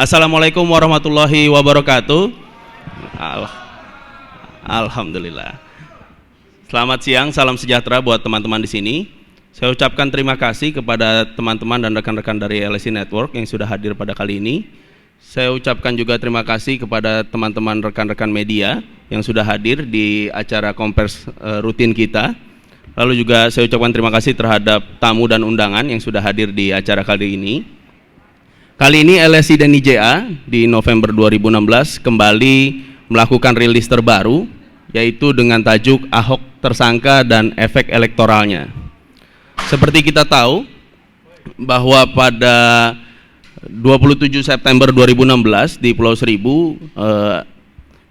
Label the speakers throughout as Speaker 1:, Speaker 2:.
Speaker 1: Assalamualaikum warahmatullahi wabarakatuh. Alhamdulillah. Selamat siang, salam sejahtera buat teman-teman di sini. Saya ucapkan terima kasih kepada teman-teman dan rekan-rekan dari LSI Network yang sudah hadir pada kali ini. Saya ucapkan juga terima kasih kepada teman-teman rekan-rekan media yang sudah hadir di acara kompers rutin kita. Lalu juga saya ucapkan terima kasih terhadap tamu dan undangan yang sudah hadir di acara kali ini. Kali ini LSI dan IJA di November 2016 kembali melakukan rilis terbaru, yaitu dengan tajuk Ahok Tersangka dan Efek Elektoralnya. Seperti kita tahu bahwa pada 27 September 2016 di Pulau Seribu,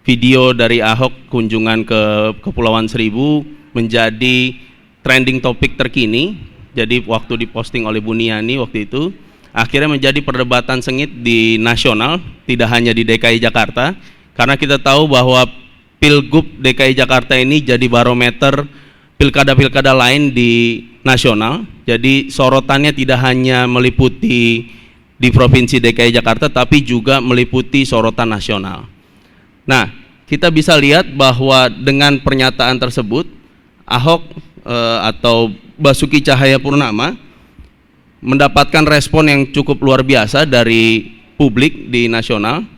Speaker 1: video dari Ahok kunjungan ke Kepulauan Seribu menjadi trending topik terkini. Jadi waktu diposting oleh Buniani waktu itu, akhirnya menjadi perdebatan sengit di nasional, tidak hanya di DKI Jakarta, karena kita tahu bahwa Pilgub DKI Jakarta ini jadi barometer pilkada-pilkada lain di nasional. Jadi sorotannya tidak hanya meliputi di Provinsi DKI Jakarta, tapi juga meliputi sorotan nasional. Nah, kita bisa lihat bahwa dengan pernyataan tersebut, Ahok atau Basuki Cahayapurnama mendapatkan respon yang cukup luar biasa dari publik di nasional.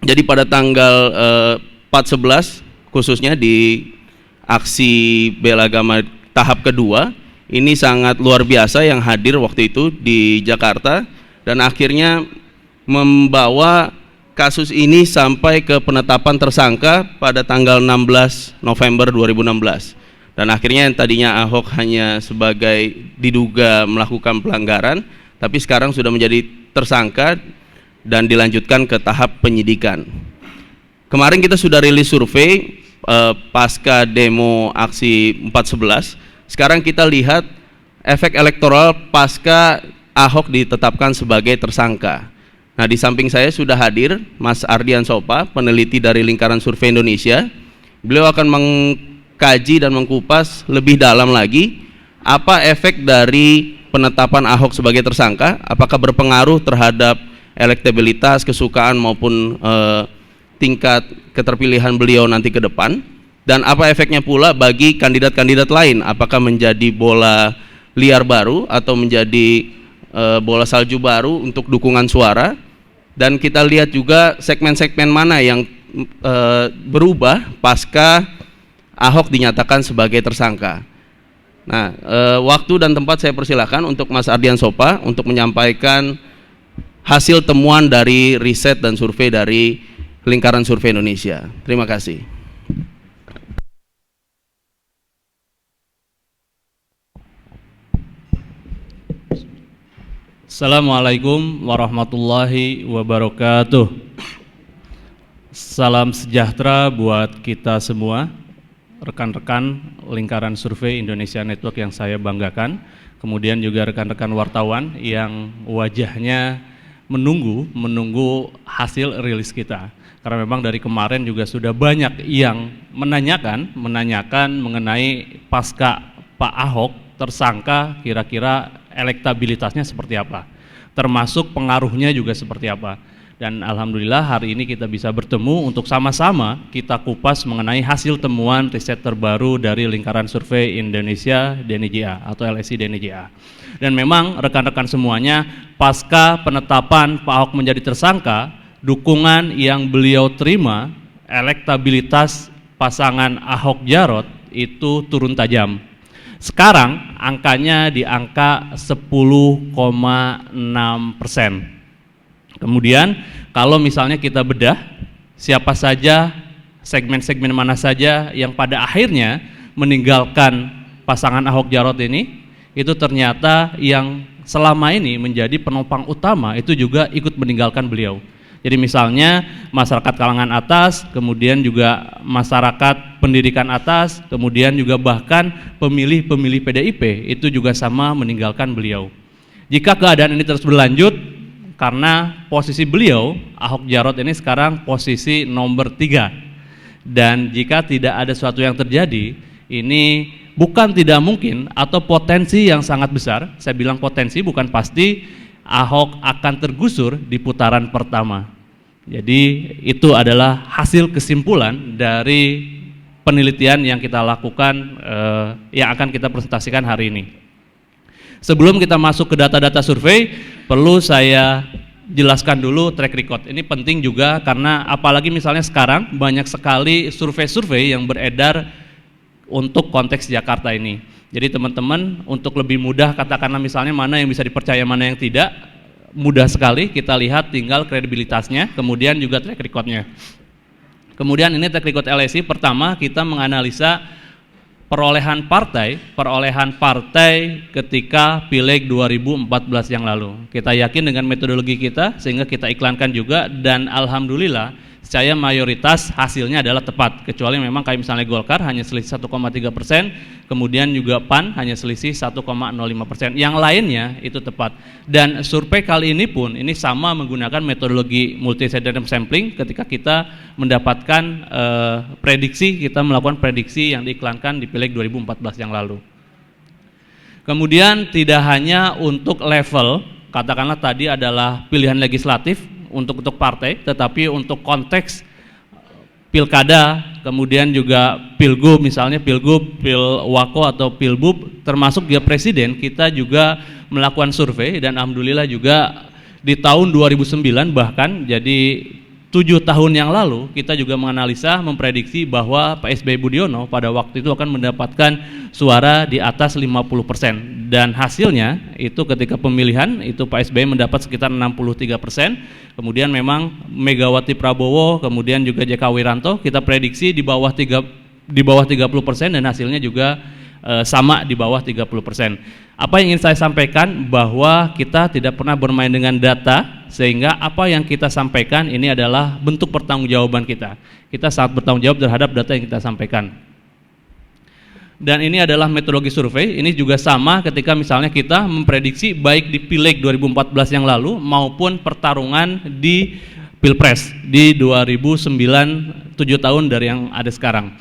Speaker 1: Jadi pada tanggal 4/11 khususnya di aksi bela agama tahap kedua, ini sangat luar biasa yang hadir waktu itu di Jakarta, dan akhirnya membawa kasus ini sampai ke penetapan tersangka pada tanggal 16 November 2016. Dan akhirnya yang tadinya Ahok hanya sebagai diduga melakukan pelanggaran, tapi sekarang sudah menjadi tersangka dan dilanjutkan ke tahap penyidikan. Kemarin kita sudah rilis survei pasca demo aksi 4/11. Sekarang kita lihat efek elektoral pasca Ahok ditetapkan sebagai tersangka. Nah, di samping saya sudah hadir Mas Ardian Sopa, peneliti dari Lingkaran Survei Indonesia. Beliau akan mengkaji dan mengkupas lebih dalam lagi apa efek dari penetapan Ahok sebagai tersangka, apakah berpengaruh terhadap elektabilitas, kesukaan maupun tingkat keterpilihan beliau nanti ke depan, dan apa efeknya pula bagi kandidat-kandidat lain, apakah menjadi bola liar baru atau menjadi bola salju baru untuk dukungan suara. Dan kita lihat juga segmen-segmen mana yang berubah pasca Ahok dinyatakan sebagai tersangka. Nah, waktu dan tempat saya persilahkan untuk Mas Ardian Sopa untuk menyampaikan hasil temuan dari riset dan survei dari Lingkaran Survei Indonesia. Terima kasih.
Speaker 2: Assalamualaikum warahmatullahi wabarakatuh. Salam sejahtera buat kita semua, rekan-rekan Lingkaran Survei Indonesia Network yang saya banggakan, kemudian juga rekan-rekan wartawan yang wajahnya menunggu hasil rilis kita. Karena memang dari kemarin juga sudah banyak yang menanyakan mengenai pasca Pak Ahok tersangka, kira-kira elektabilitasnya seperti apa, termasuk pengaruhnya juga seperti apa. Dan alhamdulillah hari ini kita bisa bertemu untuk sama-sama kita kupas mengenai hasil temuan riset terbaru dari Lingkaran Survei Indonesia DNIJA atau LSI DNIJA. Dan memang rekan-rekan semuanya, pasca penetapan Pak Ahok menjadi tersangka, dukungan yang beliau terima, elektabilitas pasangan Ahok Jarot itu turun tajam. Sekarang angkanya di angka 10,6%. Kemudian kalau misalnya kita bedah siapa saja, segmen-segmen mana saja yang pada akhirnya meninggalkan pasangan Ahok Jarot ini, itu ternyata yang selama ini menjadi penopang utama itu juga ikut meninggalkan beliau. Jadi misalnya masyarakat kalangan atas, kemudian juga masyarakat pendidikan atas, kemudian juga bahkan pemilih-pemilih PDIP itu juga sama meninggalkan beliau. Jika keadaan ini terus berlanjut, karena posisi beliau, Ahok Jarot ini sekarang posisi nomor 3. Dan jika tidak ada sesuatu yang terjadi, ini bukan tidak mungkin atau potensi yang sangat besar, saya bilang potensi bukan pasti, Ahok akan tergusur di putaran pertama. Jadi itu adalah hasil kesimpulan dari penelitian yang kita lakukan, yang akan kita presentasikan hari ini. Sebelum kita masuk ke data-data survei, perlu saya jelaskan dulu track record. Ini penting juga karena apalagi misalnya sekarang banyak sekali survei-survei yang beredar untuk konteks Jakarta ini. Jadi teman-teman, untuk lebih mudah katakanlah misalnya mana yang bisa dipercaya, mana yang tidak, mudah sekali kita lihat tinggal kredibilitasnya, kemudian juga track recordnya. Kemudian ini track record LSI, pertama kita menganalisa perolehan partai ketika Pileg 2014 yang lalu. Kita yakin dengan metodologi kita sehingga kita iklankan juga, dan alhamdulillah saya mayoritas hasilnya adalah tepat, kecuali memang kayak misalnya Golkar hanya selisih 1,3%, kemudian juga PAN hanya selisih 1,05%. Yang lainnya itu tepat. Dan survei kali ini pun ini sama menggunakan metodologi multi-random sampling. Ketika kita mendapatkan prediksi, kita melakukan prediksi yang diiklankan di Pileg 2014 yang lalu. Kemudian tidak hanya untuk level, katakanlah tadi adalah pilihan legislatif untuk partai, tetapi untuk konteks pilkada, kemudian juga pilgub, misalnya pilgub, pilwako atau pilbub, termasuk juga presiden, kita juga melakukan survei, dan alhamdulillah juga di tahun 2009 bahkan, jadi 7 tahun yang lalu kita juga menganalisa, memprediksi bahwa Pak SBY Budiono pada waktu itu akan mendapatkan suara di atas 50%, dan hasilnya itu ketika pemilihan itu Pak SBY mendapat sekitar 63%. Kemudian memang Megawati Prabowo, kemudian juga JK Wiranto kita prediksi di bawah 30%, dan hasilnya juga sama di bawah 30%. Apa yang ingin saya sampaikan bahwa kita tidak pernah bermain dengan data, sehingga apa yang kita sampaikan ini adalah bentuk pertanggungjawaban kita. Kita sangat bertanggung jawab terhadap data yang kita sampaikan. Dan ini adalah metodologi survei. Ini juga sama ketika misalnya kita memprediksi baik di Pileg 2014 yang lalu maupun pertarungan di Pilpres di 2009, 7 tahun dari yang ada sekarang.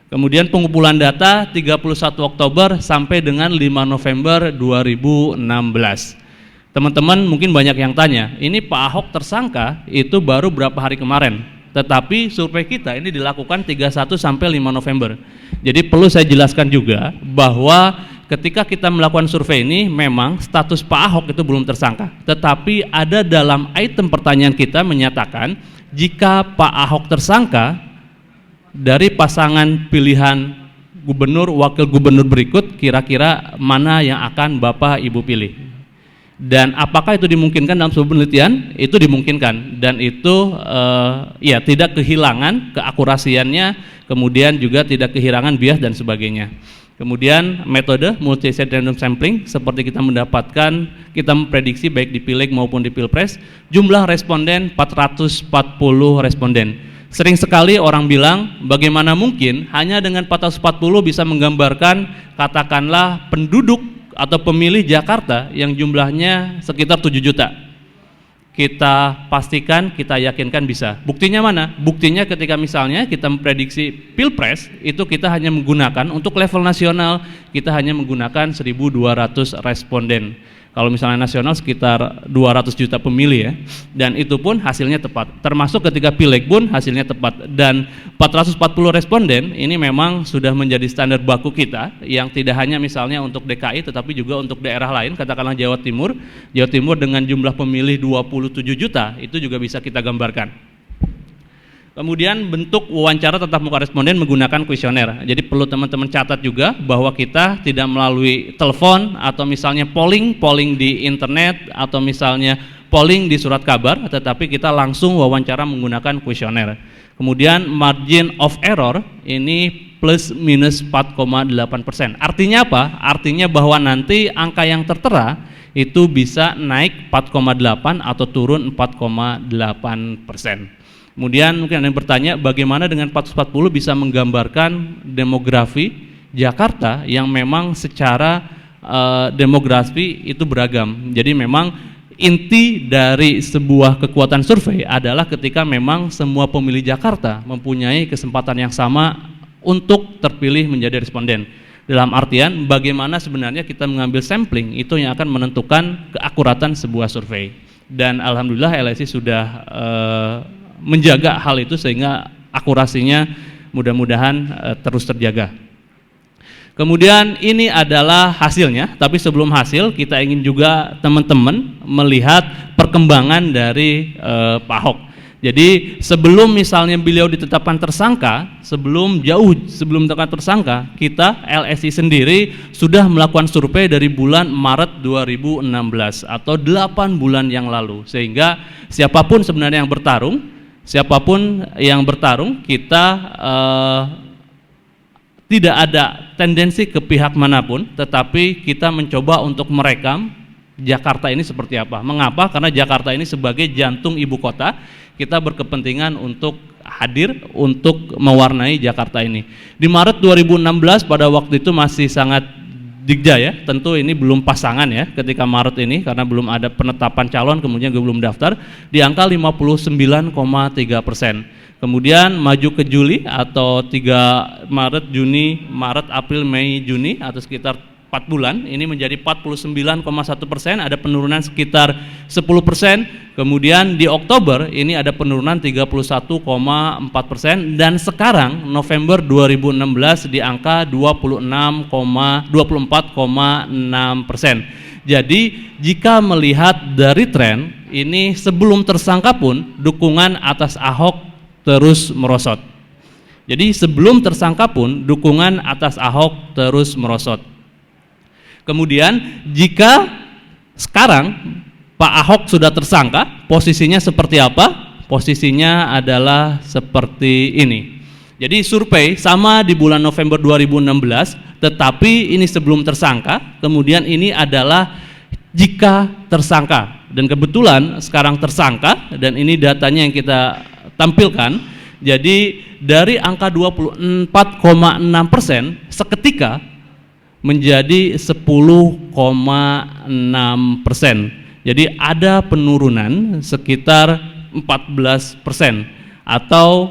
Speaker 2: Kemudian pengumpulan data 31 Oktober sampai dengan 5 November 2016. Teman-teman mungkin banyak yang tanya, ini Pak Ahok tersangka itu baru berapa hari kemarin, tetapi survei kita ini dilakukan 31 sampai 5 November. Jadi perlu saya jelaskan juga bahwa ketika kita melakukan survei ini memang status Pak Ahok itu belum tersangka, tetapi ada dalam item pertanyaan kita menyatakan jika Pak Ahok tersangka, dari pasangan pilihan gubernur, wakil gubernur berikut, kira-kira mana yang akan Bapak Ibu pilih? Dan apakah itu dimungkinkan dalam sebuah penelitian? Itu dimungkinkan, dan itu ya tidak kehilangan keakurasiannya, kemudian juga tidak kehilangan bias dan sebagainya. Kemudian metode multi-set random sampling, seperti kita memprediksi baik di Pileg maupun di Pilpres, jumlah responden 440 responden. Sering sekali orang bilang, bagaimana mungkin hanya dengan 440 bisa menggambarkan katakanlah penduduk atau pemilih Jakarta yang jumlahnya sekitar 7 juta. Kita pastikan, kita yakinkan bisa. Buktinya mana? Buktinya ketika misalnya kita memprediksi Pilpres, itu kita hanya menggunakan, untuk level nasional, kita hanya menggunakan 1.200 responden. Kalau misalnya nasional sekitar 200 juta pemilih ya, dan itu pun hasilnya tepat. Termasuk ketika Pileg pun hasilnya tepat, dan 440 responden ini memang sudah menjadi standar baku kita, yang tidak hanya misalnya untuk DKI tetapi juga untuk daerah lain, katakanlah Jawa Timur dengan jumlah pemilih 27 juta, itu juga bisa kita gambarkan. Kemudian bentuk wawancara tatap muka responden menggunakan kuesioner. Jadi perlu teman-teman catat juga bahwa kita tidak melalui telepon atau misalnya polling di internet atau misalnya polling di surat kabar, tetapi kita langsung wawancara menggunakan kuesioner. Kemudian margin of error ini plus minus 4,8%. Artinya apa? Artinya bahwa nanti angka yang tertera itu bisa naik 4,8 atau turun 4,8%. Kemudian mungkin ada yang bertanya, bagaimana dengan 440 bisa menggambarkan demografi Jakarta yang memang secara demografi itu beragam. Jadi memang inti dari sebuah kekuatan survei adalah ketika memang semua pemilih Jakarta mempunyai kesempatan yang sama untuk terpilih menjadi responden. Dalam artian bagaimana sebenarnya kita mengambil sampling itu yang akan menentukan keakuratan sebuah survei. Dan alhamdulillah LSI sudah menjaga hal itu sehingga akurasinya mudah-mudahan terus terjaga. Kemudian ini adalah hasilnya, tapi sebelum hasil kita ingin juga teman-teman melihat perkembangan dari Pak Ahok. Jadi sebelum misalnya beliau ditetapkan tersangka, jauh sebelum ditetapkan tersangka, kita LSI sendiri sudah melakukan survei dari bulan Maret 2016 atau 8 bulan yang lalu, sehingga siapapun sebenarnya yang bertarung kita tidak ada tendensi ke pihak manapun, tetapi kita mencoba untuk merekam Jakarta ini seperti apa. Mengapa? Karena Jakarta ini sebagai jantung ibu kota, kita berkepentingan untuk hadir untuk mewarnai Jakarta ini. Di Maret 2016 pada waktu itu masih sangat digja ya, tentu ini belum pasangan ya ketika Maret ini karena belum ada penetapan calon, kemudian belum daftar, di angka 59,3%. Kemudian maju ke Juli atau 3 Maret, Juni, Maret, April, Mei, Juni atau sekitar 4 bulan ini menjadi 49,1%, ada penurunan sekitar 10%. Kemudian di Oktober ini ada penurunan 31,4% dan sekarang November 2016 di angka 24,6%. Jadi jika melihat dari tren ini sebelum tersangka pun dukungan atas Ahok terus merosot. Jadi sebelum tersangka pun dukungan atas Ahok terus merosot. Kemudian jika sekarang Pak Ahok sudah tersangka, posisinya seperti apa? Posisinya adalah seperti ini. Jadi survei sama di bulan November 2016, tetapi ini sebelum tersangka, kemudian ini adalah jika tersangka. Dan kebetulan sekarang tersangka dan ini datanya yang kita tampilkan. Jadi dari angka 24,6% seketika menjadi 10,6%. Jadi ada penurunan sekitar 14% atau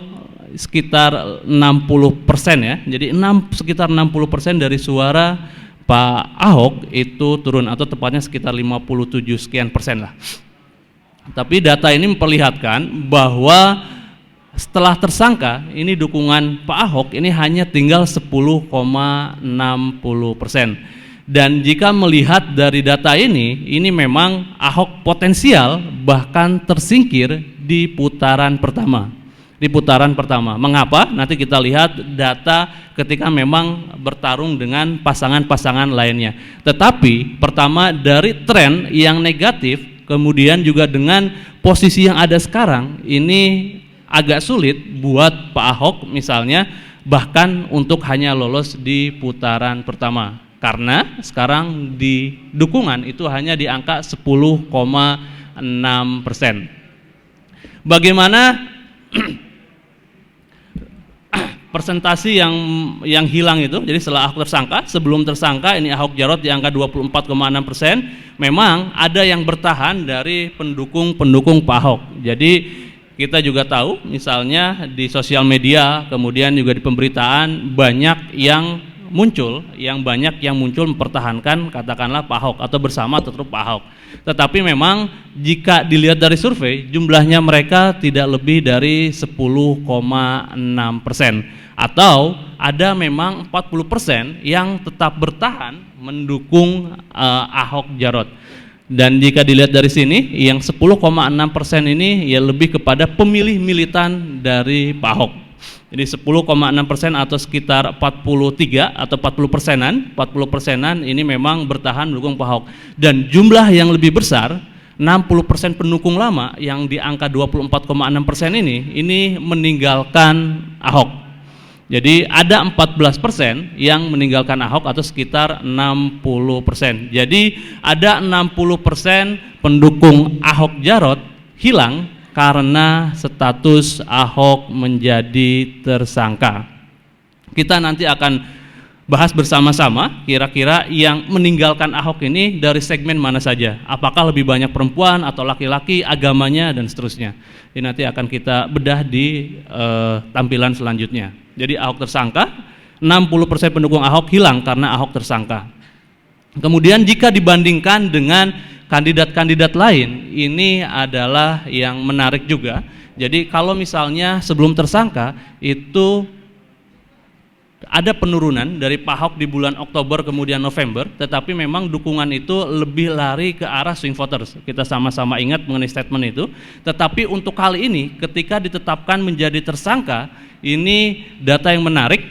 Speaker 2: sekitar 60% ya. Jadi sekitar 60% dari suara Pak Ahok itu turun atau tepatnya sekitar 57 sekian persen lah. Tapi data ini memperlihatkan bahwa setelah tersangka ini dukungan Pak Ahok ini hanya tinggal 10,60%. Dan jika melihat dari data ini memang Ahok potensial bahkan tersingkir di putaran pertama. Mengapa? Nanti kita lihat data ketika memang bertarung dengan pasangan-pasangan lainnya. Tetapi pertama dari tren yang negatif, kemudian juga dengan posisi yang ada sekarang ini agak sulit buat Pak Ahok misalnya bahkan untuk hanya lolos di putaran pertama karena sekarang di dukungan itu hanya di angka 10,6%. Bagaimana persentasi yang hilang itu? Jadi setelah Ahok tersangka, sebelum tersangka ini Ahok Jarot di angka 24,6%. Memang ada yang bertahan dari pendukung Pak Ahok. Jadi kita juga tahu misalnya di sosial media kemudian juga di pemberitaan banyak yang muncul mempertahankan katakanlah Pak Ahok atau bersama tetap Pak Ahok. Tetapi memang jika dilihat dari survei jumlahnya mereka tidak lebih dari 10,6% atau ada memang 40% yang tetap bertahan mendukung Ahok Jarot. Dan jika dilihat dari sini, yang 10,6% ini ya lebih kepada pemilih militan dari Pak Ahok. Jadi 10,6% atau sekitar 43 atau 40%-an ini memang bertahan mendukung Pak Ahok. Dan jumlah yang lebih besar, 60% pendukung lama yang di angka 24,6% ini meninggalkan Ahok. Jadi ada 14% yang meninggalkan Ahok atau sekitar 60%. Jadi ada 60% pendukung Ahok Jarot hilang karena status Ahok menjadi tersangka. Kita nanti akan bahas bersama-sama kira-kira yang meninggalkan Ahok ini dari segmen mana saja. Apakah lebih banyak perempuan atau laki-laki, agamanya dan seterusnya. Ini nanti akan kita bedah di tampilan selanjutnya. Jadi Ahok tersangka, 60% pendukung Ahok hilang karena Ahok tersangka. Kemudian jika dibandingkan dengan kandidat-kandidat lain, ini adalah yang menarik juga. Jadi kalau misalnya sebelum tersangka itu ada penurunan dari Pak Ahok di bulan Oktober kemudian November, tetapi memang dukungan itu lebih lari ke arah swing voters. Kita sama-sama ingat mengenai statement itu. Tetapi untuk kali ini ketika ditetapkan menjadi tersangka, ini data yang menarik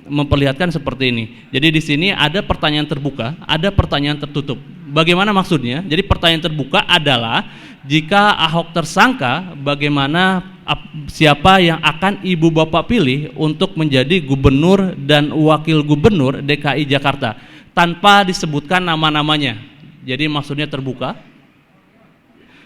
Speaker 2: memperlihatkan seperti ini. Jadi di sini ada pertanyaan terbuka, ada pertanyaan tertutup. Bagaimana maksudnya? Jadi pertanyaan terbuka adalah jika Ahok tersangka, bagaimana siapa yang akan ibu bapak pilih untuk menjadi gubernur dan wakil gubernur DKI Jakarta tanpa disebutkan nama-namanya. Jadi maksudnya terbuka.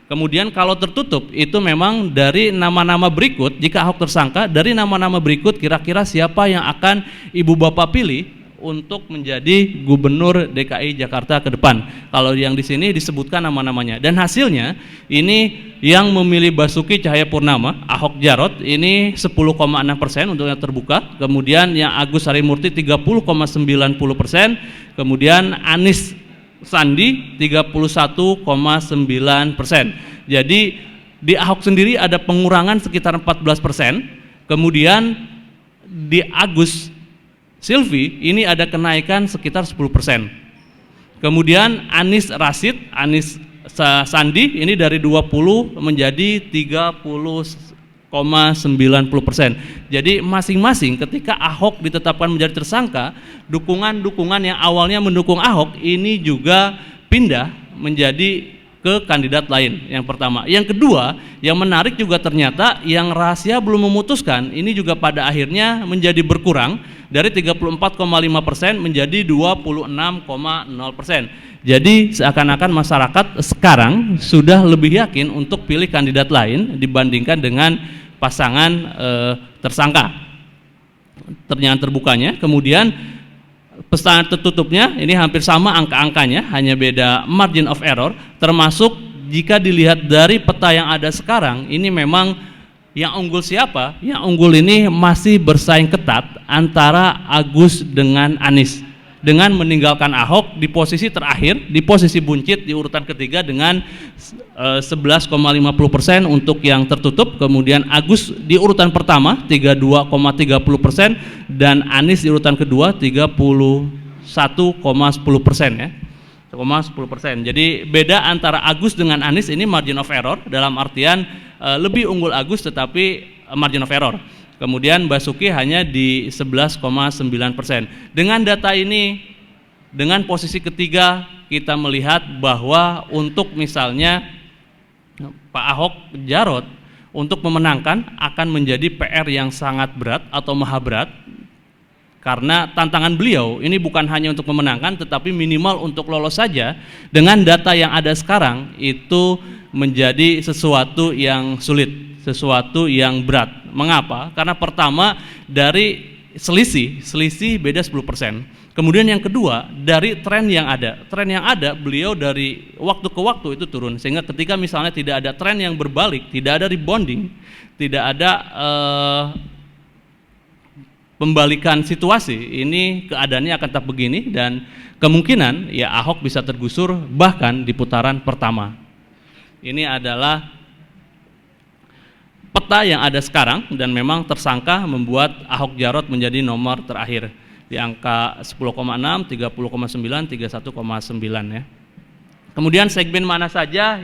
Speaker 2: Kemudian kalau tertutup itu memang dari nama-nama berikut, jika Ahok tersangka, dari nama-nama berikut kira-kira siapa yang akan ibu bapak pilih untuk menjadi gubernur DKI Jakarta ke depan. Kalau yang di sini disebutkan nama-namanya. Dan hasilnya ini yang memilih Basuki Cahayapurnama, Ahok Jarot ini 10,6% untuk yang terbuka. Kemudian yang Agus Harimurti 30,90%. Kemudian Anies Sandi 31,9%. Jadi di Ahok sendiri ada pengurangan sekitar 14%. Kemudian di Agus Silvi ini ada kenaikan sekitar 10%. Kemudian Anies Rashid, Anies Sandi ini dari 20 menjadi 30,90%. Jadi masing-masing ketika Ahok ditetapkan menjadi tersangka, dukungan-dukungan yang awalnya mendukung Ahok ini juga pindah menjadi ke kandidat lain. Yang pertama. Yang kedua, yang menarik juga ternyata yang rahasia belum memutuskan ini juga pada akhirnya menjadi berkurang dari 34,5% menjadi 26,0%. Jadi seakan-akan masyarakat sekarang sudah lebih yakin untuk pilih kandidat lain dibandingkan dengan pasangan tersangka. Ternyata terbukanya, kemudian pesan tertutupnya ini hampir sama angka-angkanya, hanya beda margin of error, termasuk jika dilihat dari peta yang ada sekarang, ini memang yang unggul siapa? Yang unggul ini masih bersaing ketat antara Agus dengan Anies, dengan meninggalkan Ahok di posisi terakhir, di posisi buncit di urutan ketiga dengan 11,50% untuk yang tertutup. Kemudian Agus di urutan pertama 32,30% dan Anies di urutan kedua 31,10% ya. 10%. Jadi beda antara Agus dengan Anies ini margin of error, dalam artian lebih unggul Agus tetapi margin of error. Kemudian Basuki hanya di 11,9%. Dengan data ini, dengan posisi ketiga kita melihat bahwa untuk misalnya Pak Ahok Jarot untuk memenangkan akan menjadi PR yang sangat berat atau maha berat. Karena tantangan beliau ini bukan hanya untuk memenangkan tetapi minimal untuk lolos saja dengan data yang ada sekarang itu menjadi sesuatu yang sulit, sesuatu yang berat. Mengapa? Karena pertama dari selisih beda 10%. Kemudian yang kedua dari tren yang ada beliau dari waktu ke waktu itu turun, sehingga ketika misalnya tidak ada tren yang berbalik, tidak ada rebounding, tidak ada pembalikan situasi, ini keadaannya akan tetap begini dan kemungkinan ya Ahok bisa tergusur bahkan di putaran pertama. Ini adalah peta yang ada sekarang dan memang tersangka membuat Ahok Jarot menjadi nomor terakhir di angka 10,6, 30,9, 31,9 ya. Kemudian segmen mana saja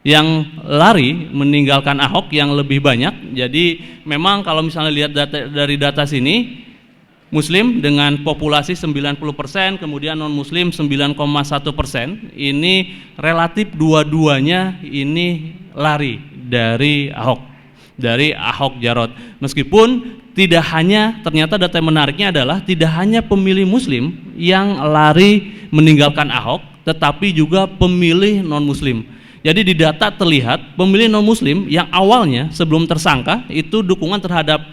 Speaker 2: yang lari meninggalkan Ahok yang lebih banyak. Jadi memang kalau misalnya lihat dari data sini, Muslim dengan populasi 90%, kemudian non Muslim 9,1%, ini relatif dua-duanya ini lari dari Ahok Jarot. Meskipun tidak hanya, ternyata data yang menariknya adalah tidak hanya pemilih Muslim yang lari meninggalkan Ahok, tetapi juga pemilih non Muslim. Jadi di data terlihat pemilih non-muslim yang awalnya sebelum tersangka itu dukungan terhadap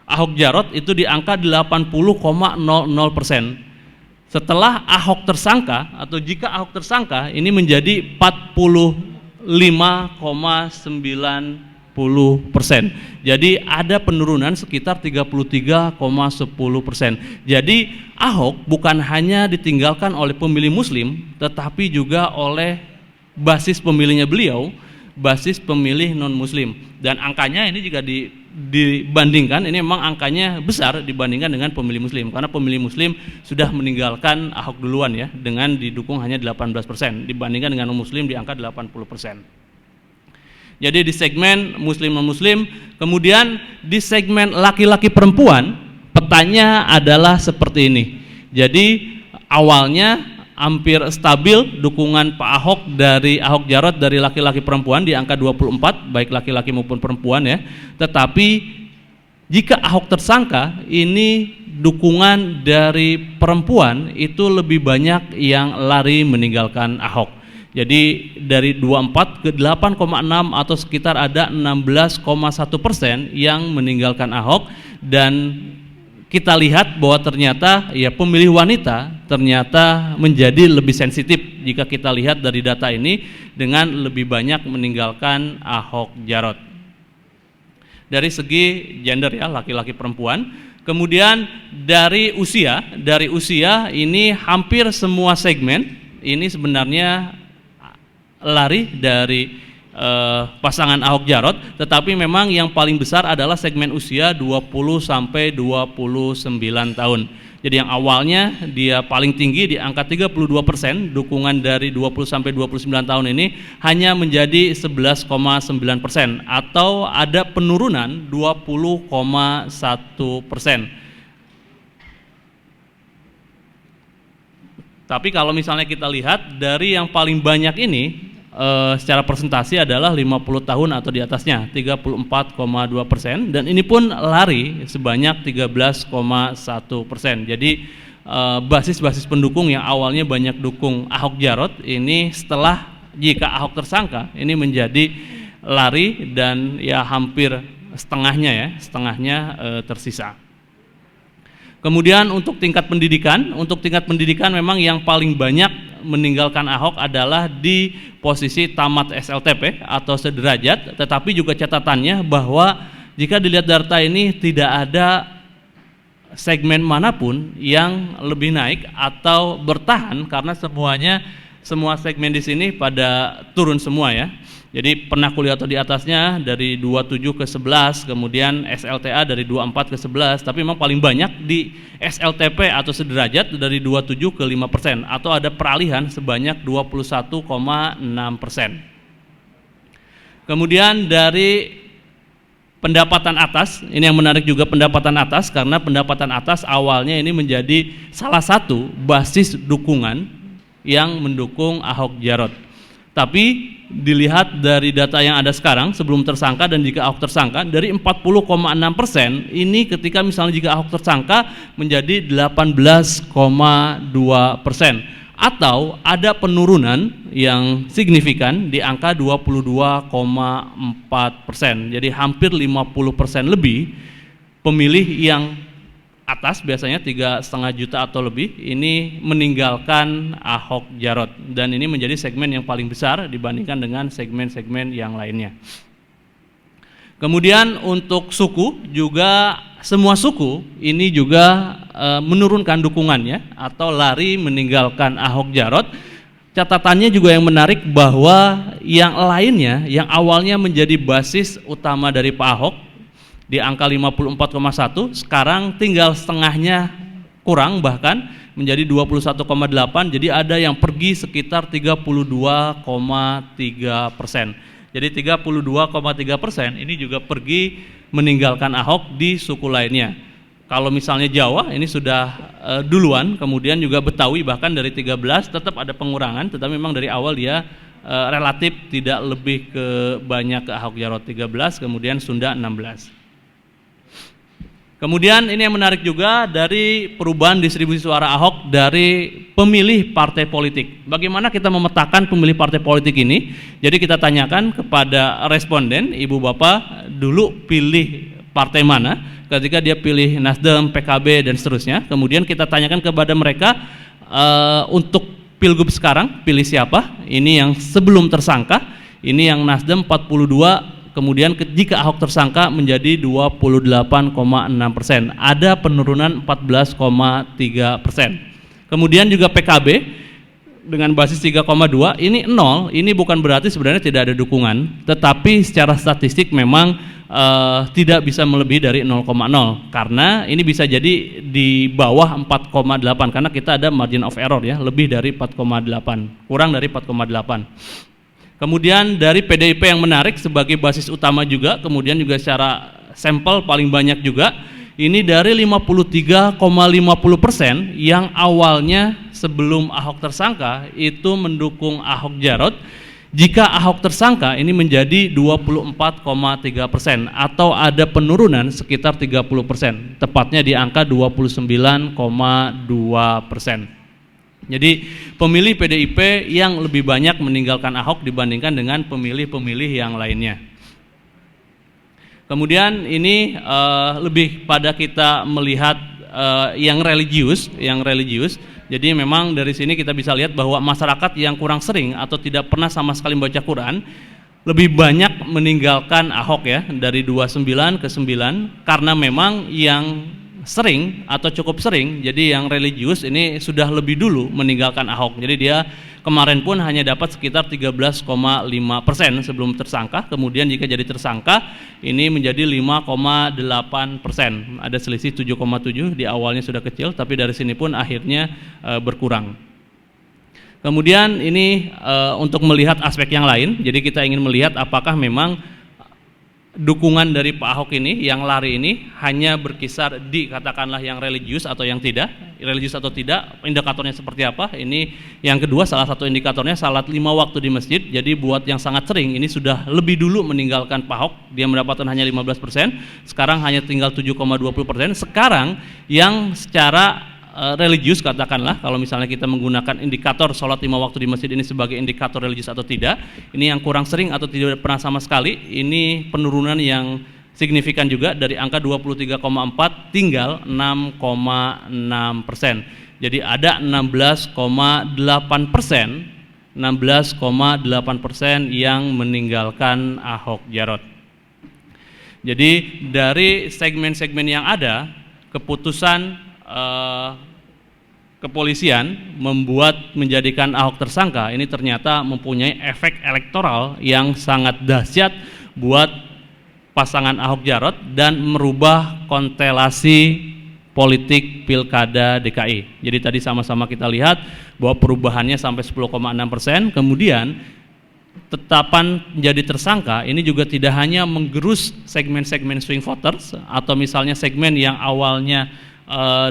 Speaker 2: Ahok Jarot itu di angka 80,00%. Setelah Ahok tersangka atau jika Ahok tersangka ini menjadi 45,9%. Jadi ada penurunan sekitar 33,10%. Jadi Ahok bukan hanya ditinggalkan oleh pemilih Muslim, tetapi juga oleh basis pemilihnya beliau, basis pemilih non-Muslim. Dan angkanya ini juga dibandingkan, ini memang angkanya besar dibandingkan dengan pemilih Muslim, karena pemilih Muslim sudah meninggalkan Ahok duluan ya, dengan didukung hanya 18%, dibandingkan dengan non-Muslim di angka 80%. Jadi di segmen Muslim non-Muslim, kemudian di segmen laki-laki perempuan, petanya adalah seperti ini. Jadi awalnya hampir stabil dukungan Pak Ahok dari Ahok Jarot dari laki-laki perempuan di angka 24, baik laki-laki maupun perempuan ya. Tetapi jika Ahok tersangka, ini dukungan dari perempuan itu lebih banyak yang lari meninggalkan Ahok. Jadi dari 24 ke 8,6 atau sekitar ada 16,1% yang meninggalkan Ahok. Dan kita lihat bahwa ternyata ya pemilih wanita ternyata menjadi lebih sensitif jika kita lihat dari data ini, dengan lebih banyak meninggalkan Ahok Jarot. Dari segi gender ya, laki-laki perempuan. Kemudian dari usia ini hampir semua segmen ini sebenarnya lari dari pasangan Ahok Jarot, tetapi memang yang paling besar adalah segmen usia 20 sampai 29 tahun. Jadi yang awalnya dia paling tinggi di angka 32%, dukungan dari 20 sampai 29 tahun ini hanya menjadi 11,9%, atau ada penurunan 20,1%. Tapi kalau misalnya kita lihat dari yang paling banyak ini secara persentase adalah 50 tahun atau di atasnya 34,2%, dan ini pun lari sebanyak 13,1%. Jadi basis-basis pendukung yang awalnya banyak dukung Ahok Jarot ini setelah jika Ahok tersangka ini menjadi lari, dan ya hampir setengahnya tersisa. Kemudian untuk tingkat pendidikan memang yang paling banyak meninggalkan Ahok adalah di posisi tamat SLTP atau sederajat, tetapi juga catatannya bahwa jika dilihat data ini tidak ada segmen manapun yang lebih naik atau bertahan, karena semua segmen di sini pada turun semua ya. Jadi pernah kuliah atau di atasnya dari 27 ke 11, kemudian SLTA dari 24 ke 11, tapi memang paling banyak di SLTP atau sederajat dari 27 ke 5%, atau ada peralihan sebanyak 21,6%. Kemudian dari pendapatan atas, ini yang menarik juga pendapatan atas, karena pendapatan atas awalnya ini menjadi salah satu basis dukungan yang mendukung Ahok Jarot. Tapi dilihat dari data yang ada sekarang sebelum tersangka dan jika Ahok tersangka, dari 40,6% ini ketika misalnya jika Ahok tersangka menjadi 18,2%, atau ada penurunan yang signifikan di angka 22,4%. Jadi hampir 50% lebih pemilih yang atas, biasanya 3,5 juta atau lebih, ini meninggalkan Ahok Jarot, dan ini menjadi segmen yang paling besar dibandingkan dengan segmen-segmen yang lainnya. Kemudian untuk suku juga, semua suku ini juga menurunkan dukungannya atau lari meninggalkan Ahok Jarot. Catatannya juga yang menarik bahwa yang lainnya yang awalnya menjadi basis utama dari Pak Ahok di angka 54,1, sekarang tinggal setengahnya kurang, bahkan menjadi 21,8. Jadi ada yang pergi sekitar 32,3%. Jadi 32,3% ini juga pergi meninggalkan Ahok di suku lainnya. Kalau misalnya Jawa ini sudah duluan, kemudian juga Betawi bahkan dari 13 tetap ada pengurangan, tetapi memang dari awal dia relatif tidak lebih ke banyak ke Ahok Jarot 13, kemudian Sunda 16. Kemudian ini yang menarik juga dari perubahan distribusi suara Ahok dari pemilih partai politik. Bagaimana kita memetakan pemilih partai politik ini? Jadi kita tanyakan kepada responden, ibu bapak dulu pilih partai mana, ketika dia pilih Nasdem, PKB dan seterusnya. Kemudian kita tanyakan kepada mereka untuk pilgub sekarang pilih siapa? Ini yang sebelum tersangka, ini yang Nasdem 42, kemudian jika Ahok tersangka menjadi 28,6%. Ada penurunan 14,3%. Kemudian juga PKB dengan basis 3,2, ini 0, ini bukan berarti sebenarnya tidak ada dukungan, tetapi secara statistik memang tidak bisa melebihi dari 0,0, karena ini bisa jadi di bawah 4,8 karena kita ada margin of error ya, lebih dari 4,8, kurang dari 4,8. Kemudian dari PDIP yang menarik sebagai basis utama juga, kemudian juga secara sampel paling banyak juga, ini dari 53,50% yang awalnya sebelum Ahok tersangka itu mendukung Ahok Jarot. Jika Ahok tersangka ini menjadi 24,3% atau ada penurunan sekitar 30%, tepatnya di angka 29,2%. Jadi pemilih PDIP yang lebih banyak meninggalkan Ahok dibandingkan dengan pemilih-pemilih yang lainnya. Kemudian ini lebih pada kita melihat yang religius. Jadi memang dari sini kita bisa lihat bahwa masyarakat yang kurang sering atau tidak pernah sama sekali membaca Quran lebih banyak meninggalkan Ahok ya, dari 29 ke 9, karena memang yang sering atau cukup sering, jadi yang religius ini sudah lebih dulu meninggalkan Ahok. Jadi dia kemarin pun hanya dapat sekitar 13,5% sebelum tersangka, kemudian jika jadi tersangka ini menjadi 5,8%. Ada selisih 7,7, di awalnya sudah kecil tapi dari sini pun akhirnya berkurang. Kemudian ini untuk melihat aspek yang lain, jadi kita ingin melihat apakah memang dukungan dari Pak Ahok ini yang lari ini hanya berkisar di katakanlah yang religius atau yang tidak, indikatornya seperti apa. Ini yang kedua, salah satu indikatornya salat 5 waktu di masjid. Jadi buat yang sangat sering ini sudah lebih dulu meninggalkan Pak Ahok, dia mendapatkan hanya 15%, sekarang hanya tinggal 7,20%. Sekarang yang secara religius katakanlah, kalau misalnya kita menggunakan indikator sholat 5 waktu di masjid ini sebagai indikator religius atau tidak, ini yang kurang sering atau tidak pernah sama sekali, ini penurunan yang signifikan juga dari angka 23,4 tinggal 6,6%. Jadi ada 16,8% yang meninggalkan Ahok Jarot. Jadi dari segmen-segmen yang ada, keputusan kepolisian membuat menjadikan Ahok tersangka ini ternyata mempunyai efek elektoral yang sangat dahsyat buat pasangan Ahok Jarot dan merubah konstelasi politik pilkada DKI. Jadi tadi sama-sama kita lihat bahwa perubahannya sampai 10,6%, kemudian tetapan menjadi tersangka ini juga tidak hanya menggerus segmen-segmen swing voters atau misalnya segmen yang awalnya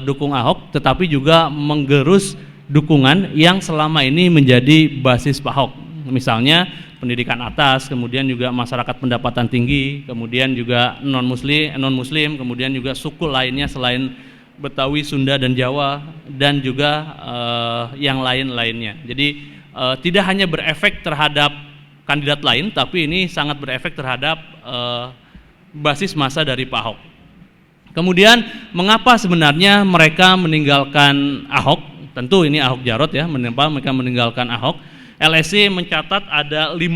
Speaker 2: dukung Ahok, tetapi juga menggerus dukungan yang selama ini menjadi basis Pak Ahok, misalnya pendidikan atas, kemudian juga masyarakat pendapatan tinggi, kemudian juga non muslim, kemudian juga suku lainnya selain Betawi, Sunda dan Jawa, dan juga yang lainnya. Jadi tidak hanya berefek terhadap kandidat lain, tapi ini sangat berefek terhadap basis massa dari Pak Ahok. Kemudian mengapa sebenarnya mereka meninggalkan Ahok? Tentu ini Ahok Jarot ya, mereka meninggalkan Ahok. LSI mencatat ada 5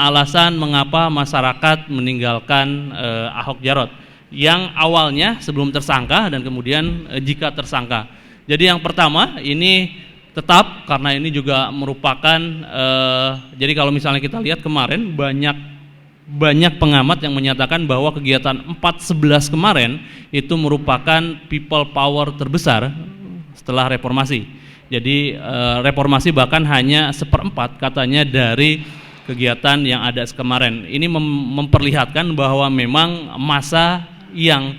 Speaker 2: alasan mengapa masyarakat meninggalkan Ahok Jarot. Yang awalnya sebelum tersangka dan kemudian jika tersangka. Jadi yang pertama ini tetap karena ini juga merupakan jadi kalau misalnya kita lihat kemarin banyak pengamat yang menyatakan bahwa kegiatan 4.11 kemarin itu merupakan people power terbesar setelah reformasi. Jadi reformasi bahkan hanya 1/4 katanya dari kegiatan yang ada kemarin. Ini memperlihatkan bahwa memang massa yang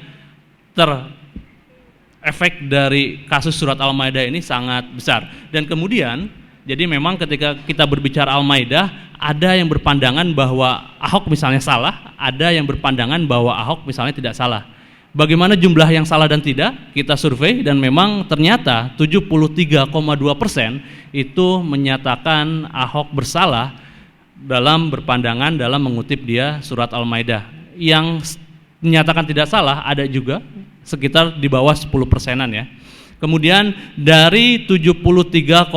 Speaker 2: terefek dari kasus surat Al-Maidah ini sangat besar. Dan kemudian jadi memang ketika kita berbicara Al-Maidah, ada yang berpandangan bahwa Ahok misalnya salah, ada yang berpandangan bahwa Ahok misalnya tidak salah. Bagaimana jumlah yang salah dan tidak? Kita survei dan memang ternyata 73,2% itu menyatakan Ahok bersalah dalam berpandangan dalam mengutip dia surat Al-Maidah. Yang menyatakan tidak salah ada juga sekitar di bawah 10%-an ya. Kemudian dari 73,2%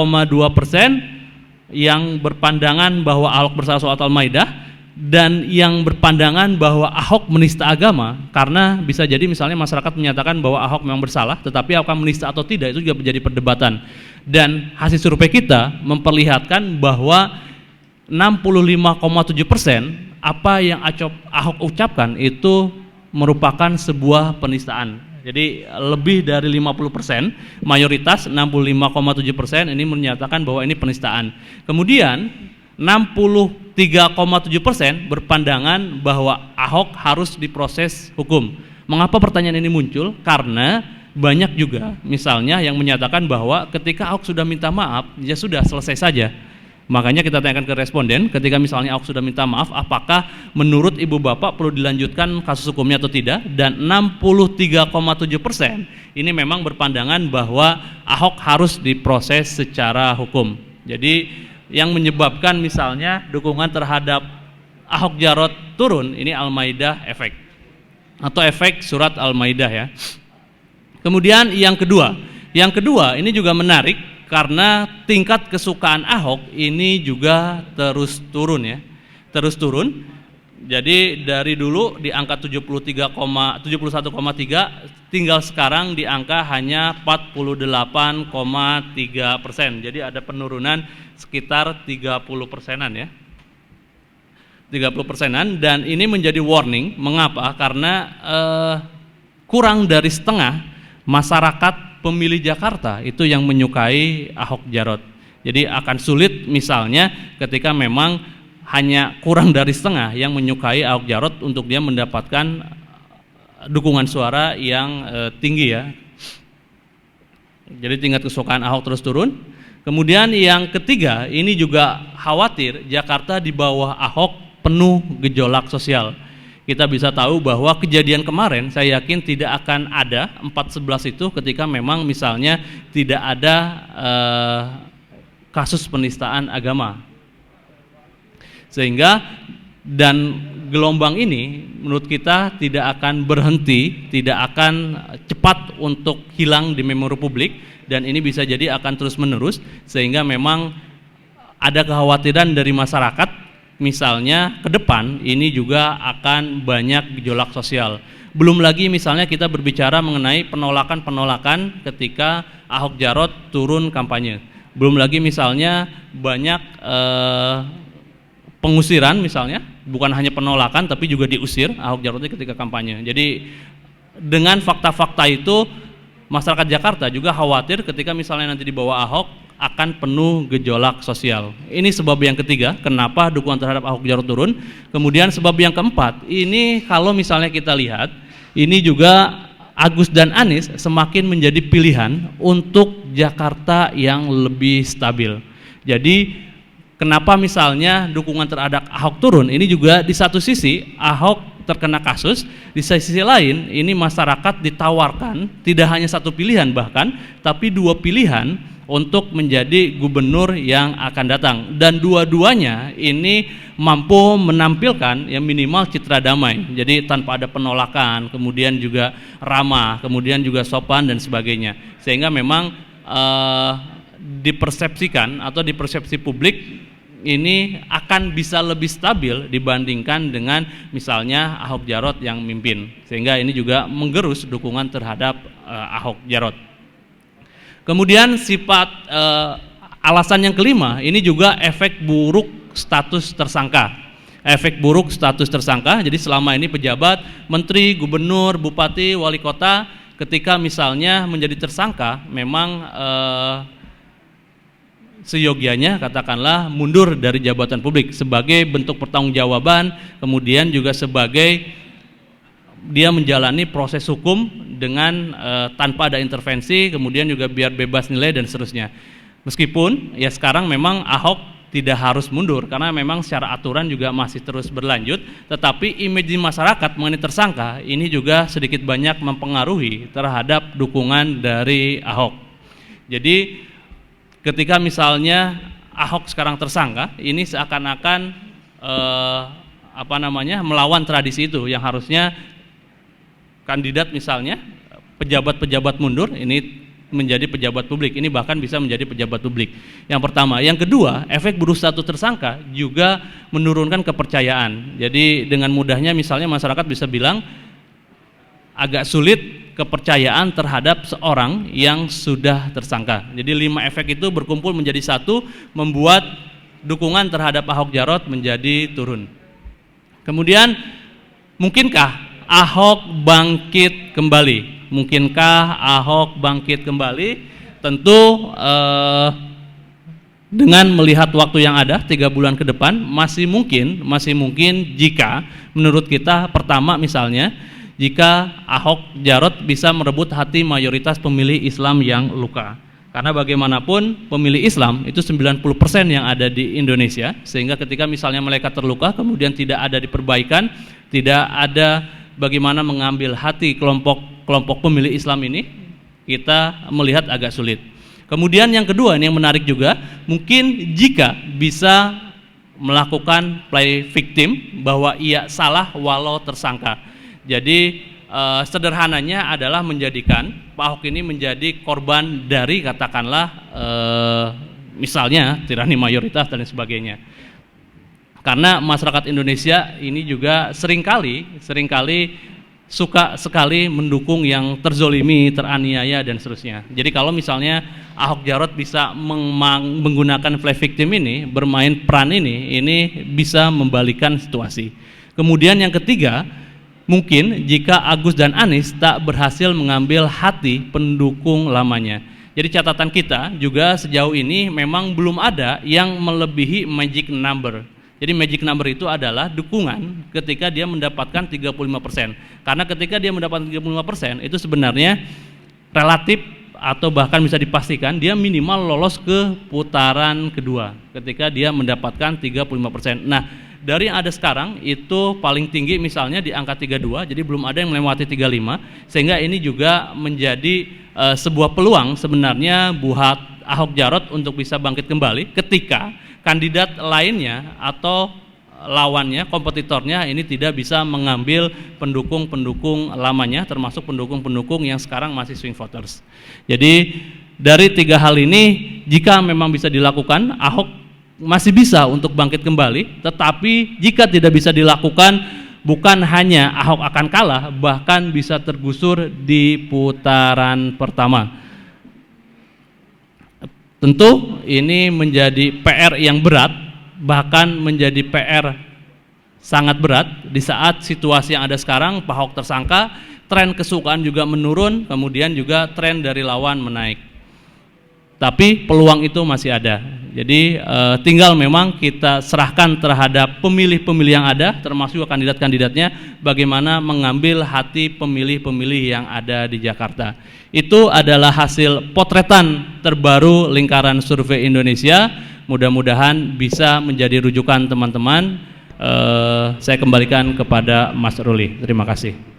Speaker 2: yang berpandangan bahwa Ahok bersalah soal Al-Maidah, dan yang berpandangan bahwa Ahok menista agama, karena bisa jadi misalnya masyarakat menyatakan bahwa Ahok memang bersalah, tetapi apakah menista atau tidak itu juga menjadi perdebatan. Dan hasil survei kita memperlihatkan bahwa 65,7% apa yang Ahok ucapkan itu merupakan sebuah penistaan. Jadi lebih dari 50%, mayoritas 65,7% ini menyatakan bahwa ini penistaan. Kemudian 63,7% berpandangan bahwa Ahok harus diproses hukum. Mengapa pertanyaan ini muncul? Karena banyak juga misalnya yang menyatakan bahwa ketika Ahok sudah minta maaf, ya sudah selesai saja. Makanya kita tanyakan ke responden, ketika misalnya Ahok sudah minta maaf, apakah menurut ibu bapak perlu dilanjutkan kasus hukumnya atau tidak? Dan 63,7% ini memang berpandangan bahwa Ahok harus diproses secara hukum. Jadi yang menyebabkan misalnya dukungan terhadap Ahok Jarot turun, ini Al-Maidah efek atau efek surat Al-Maidah ya. Kemudian yang kedua ini juga menarik karena tingkat kesukaan Ahok ini juga terus turun ya, terus turun. Jadi dari dulu di angka 71,3 tinggal sekarang di angka hanya 48,3%. Jadi ada penurunan sekitar 30%-an ya. 30%-an, dan ini menjadi warning. Mengapa? Karena kurang dari setengah masyarakat pemilih Jakarta itu yang menyukai Ahok Jarot. Jadi akan sulit misalnya ketika memang hanya kurang dari setengah yang menyukai Ahok Jarot untuk dia mendapatkan dukungan suara yang tinggi ya. Jadi tingkat kesukaan Ahok terus turun. Kemudian yang ketiga, ini juga khawatir Jakarta di bawah Ahok penuh gejolak sosial. Kita bisa tahu bahwa kejadian kemarin saya yakin tidak akan ada 4/11 itu ketika memang misalnya tidak ada kasus penistaan agama. Sehingga dan gelombang ini menurut kita tidak akan berhenti, tidak akan cepat untuk hilang di memori publik, dan ini bisa jadi akan terus menerus, sehingga memang ada kekhawatiran dari masyarakat misalnya ke depan ini juga akan banyak gejolak sosial. Belum lagi misalnya kita berbicara mengenai penolakan-penolakan ketika Ahok Jarot turun kampanye. Belum lagi misalnya banyak pengusiran misalnya, bukan hanya penolakan tapi juga diusir Ahok Jarotnya ketika kampanye. Jadi dengan fakta-fakta itu masyarakat Jakarta juga khawatir ketika misalnya nanti di bawah Ahok akan penuh gejolak sosial. Ini sebab yang ketiga kenapa dukungan terhadap Ahok Jarot turun. Kemudian sebab yang keempat, ini kalau misalnya kita lihat, ini juga Agus dan Anies semakin menjadi pilihan untuk Jakarta yang lebih stabil. Jadi kenapa misalnya dukungan terhadap Ahok turun, ini juga di satu sisi Ahok terkena kasus, di sisi lain ini masyarakat ditawarkan tidak hanya satu pilihan bahkan, tapi dua pilihan untuk menjadi gubernur yang akan datang, dan dua-duanya ini mampu menampilkan yang minimal citra damai, jadi tanpa ada penolakan, kemudian juga ramah, kemudian juga sopan dan sebagainya, sehingga memang dipersepsikan atau di persepsi publik ini akan bisa lebih stabil dibandingkan dengan misalnya Ahok Jarot yang mimpin, sehingga ini juga menggerus dukungan terhadap Ahok Jarot. Kemudian sifat alasan yang kelima, ini juga efek buruk status tersangka. Efek buruk status tersangka, jadi selama ini pejabat, menteri, gubernur, bupati, wali kota ketika misalnya menjadi tersangka memang seyogianya katakanlah mundur dari jabatan publik sebagai bentuk pertanggungjawaban, kemudian juga sebagai dia menjalani proses hukum dengan tanpa ada intervensi, kemudian juga biar bebas nilai dan seterusnya. Meskipun ya sekarang memang Ahok tidak harus mundur karena memang secara aturan juga masih terus berlanjut, tetapi image di masyarakat mengenai tersangka ini juga sedikit banyak mempengaruhi terhadap dukungan dari Ahok. Jadi ketika misalnya Ahok sekarang tersangka, ini seakan-akan melawan tradisi itu yang harusnya kandidat misalnya pejabat-pejabat mundur, ini menjadi pejabat publik. Ini bahkan bisa menjadi pejabat publik. Yang pertama. Yang kedua, efek berstatus tersangka juga menurunkan kepercayaan. Jadi dengan mudahnya misalnya masyarakat bisa bilang agak sulit kepercayaan terhadap seorang yang sudah tersangka. Jadi 5 efek itu berkumpul menjadi satu, membuat dukungan terhadap Ahok Jarot menjadi turun. Kemudian, mungkinkah Ahok bangkit kembali? Mungkinkah Ahok bangkit kembali? Tentu dengan melihat waktu yang ada 3 bulan ke depan masih mungkin jika menurut kita pertama misalnya jika Ahok Jarot bisa merebut hati mayoritas pemilih Islam yang luka. Karena bagaimanapun pemilih Islam itu 90% yang ada di Indonesia, sehingga ketika misalnya mereka terluka kemudian tidak ada diperbaikan, tidak ada bagaimana mengambil hati kelompok pemilih Islam ini, kita melihat agak sulit. Kemudian yang kedua, ini yang menarik juga, mungkin jika bisa melakukan play victim bahwa ia salah walau tersangka. Jadi sederhananya adalah menjadikan Pak Ahok ini menjadi korban dari katakanlah misalnya tirani mayoritas dan sebagainya. Karena masyarakat Indonesia ini juga seringkali suka sekali mendukung yang terzolimi, teraniaya dan seterusnya. Jadi kalau misalnya Ahok Jarot bisa menggunakan play victim ini, bermain peran ini bisa membalikan situasi. Kemudian yang ketiga, mungkin jika Agus dan Anies tak berhasil mengambil hati pendukung lamanya. Jadi catatan kita juga sejauh ini memang belum ada yang melebihi magic number. Jadi magic number itu adalah dukungan ketika dia mendapatkan 35%. Karena ketika dia mendapatkan 35% itu sebenarnya relatif atau bahkan bisa dipastikan dia minimal lolos ke putaran kedua ketika dia mendapatkan 35%. Nah, dari yang ada sekarang itu paling tinggi misalnya di angka 32, jadi belum ada yang melewati 35, sehingga ini juga menjadi sebuah peluang sebenarnya buat Ahok Jarot untuk bisa bangkit kembali ketika kandidat lainnya atau lawannya, kompetitornya ini tidak bisa mengambil pendukung-pendukung lamanya, termasuk pendukung-pendukung yang sekarang masih swing voters. Jadi dari 3 hal ini jika memang bisa dilakukan, Ahok masih bisa untuk bangkit kembali, tetapi jika tidak bisa dilakukan, bukan hanya Ahok akan kalah, bahkan bisa tergusur di putaran pertama. Tentu ini menjadi PR yang berat, bahkan menjadi PR sangat berat di saat situasi yang ada sekarang, Pak Ahok tersangka, tren kesukaan juga menurun, kemudian juga tren dari lawan menaik. Tapi peluang itu masih ada. Jadi tinggal memang kita serahkan terhadap pemilih-pemilih yang ada, termasuk kandidat-kandidatnya, bagaimana mengambil hati pemilih-pemilih yang ada di Jakarta. Itu adalah hasil potretan terbaru lingkaran survei Indonesia. Mudah-mudahan bisa menjadi rujukan teman-teman. Saya kembalikan kepada Mas Ruli. Terima kasih.